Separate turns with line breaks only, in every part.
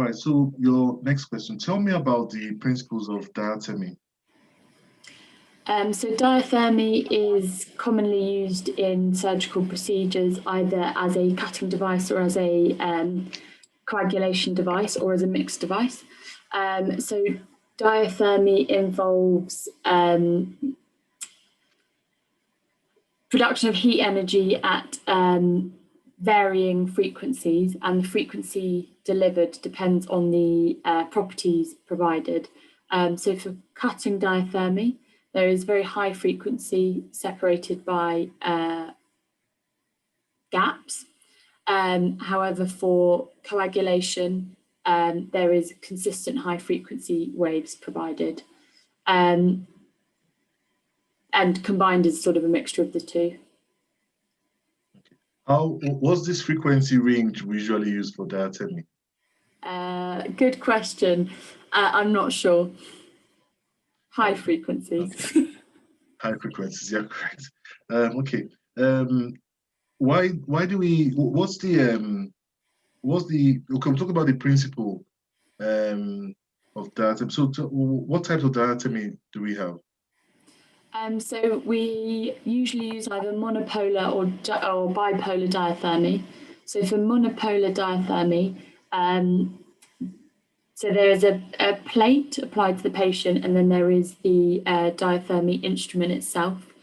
right, so your next question, tell me about the principles of diathermy.
So diathermy is commonly used in surgical procedures, either as a cutting device or as a coagulation device or as a mixed device. So diathermy involves production of heat energy at varying frequencies, and the frequency delivered depends on the properties provided. So for cutting diathermy, there is very high frequency separated by gaps. However, for coagulation, there is consistent high frequency waves provided. And combined is sort of a mixture of the two.
What's this frequency range we usually use for diathermy?
Good question. I'm not sure. High frequencies.
Okay. High frequencies, yeah, correct. Okay. Why do we? What's the? Okay, we'll talk about the principle of diathermy. So, what types of diathermy do we have?
So we usually use either monopolar or bipolar diathermy. So for monopolar diathermy, so there is a plate applied to the patient, and then there is the diathermy instrument itself.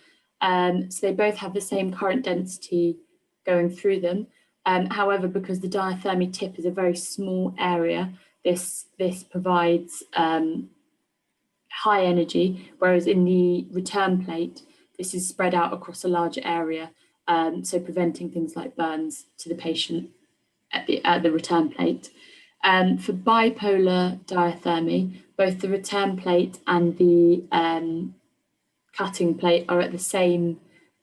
So they both have the same current density going through them. However, because the diathermy tip is a very small area, this provides high energy, whereas in the return plate, this is spread out across a larger area, so preventing things like burns to the patient at the return plate. For bipolar diathermy, both the return plate and the cutting plate are at the same,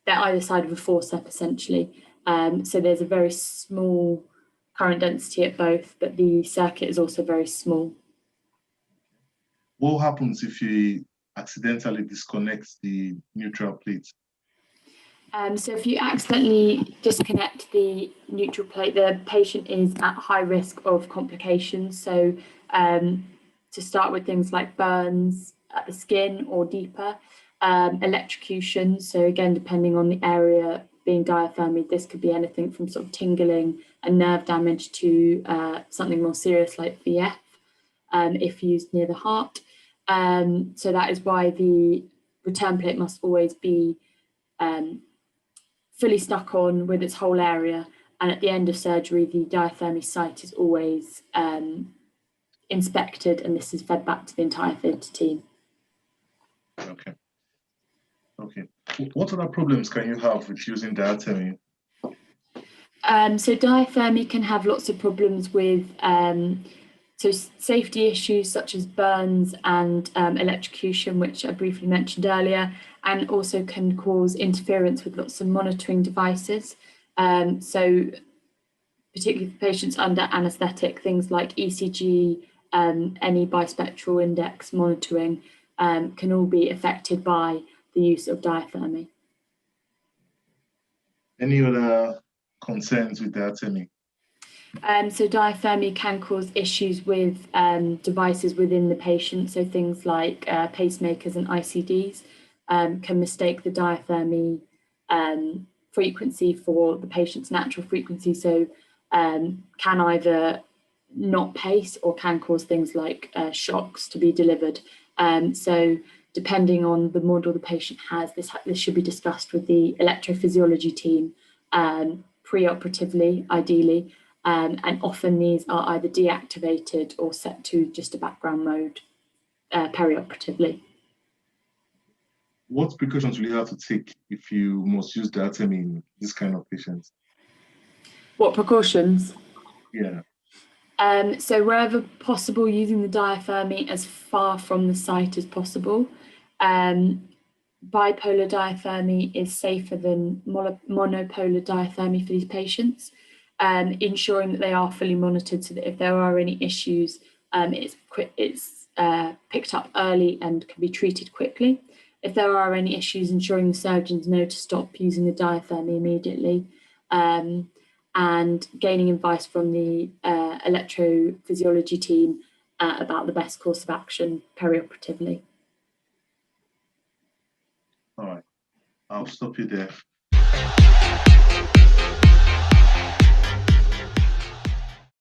they're either side of a forcep essentially. So there's a very small current density at both, but the circuit is also very small.
What happens if you accidentally disconnect the neutral plate?
So if you accidentally disconnect the neutral plate, the patient is at high risk of complications. So to start with, things like burns at the skin or deeper, electrocution. So again, depending on the area being diathermy, this could be anything from sort of tingling and nerve damage to something more serious like VF if used near the heart. So that is why the return plate must always be fully stuck on with its whole area, and at the end of surgery the diathermy site is always inspected, and this is fed back to the entire theatre team.
Okay. What other problems can you have with using diathermy?
So diathermy can have lots of problems with so safety issues such as burns and electrocution, which I briefly mentioned earlier, and also can cause interference with lots of monitoring devices. So particularly for patients under anaesthetic, things like ECG, any bispectral index monitoring can all be affected by the use of diathermy.
Any other concerns with diathermy?
So diathermy can cause issues with devices within the patient. So things like pacemakers and ICDs can mistake the diathermy frequency for the patient's natural frequency. So can either not pace or can cause things like shocks to be delivered. So depending on the model the patient has, this should be discussed with the electrophysiology team pre-operatively, ideally. And often these are either deactivated or set to just a background mode perioperatively.
What precautions will you have to take if you must use diathermy in this kind of patients?
What precautions?
Yeah.
So wherever possible, using the diathermy as far from the site as possible. Bipolar diathermy is safer than monopolar diathermy for these patients. Ensuring that they are fully monitored so that if there are any issues, it's picked up early and can be treated quickly. If there are any issues, ensuring the surgeons know to stop using the diathermy immediately. and gaining advice from the electrophysiology team about the best course of action perioperatively.
All right, I'll stop you there.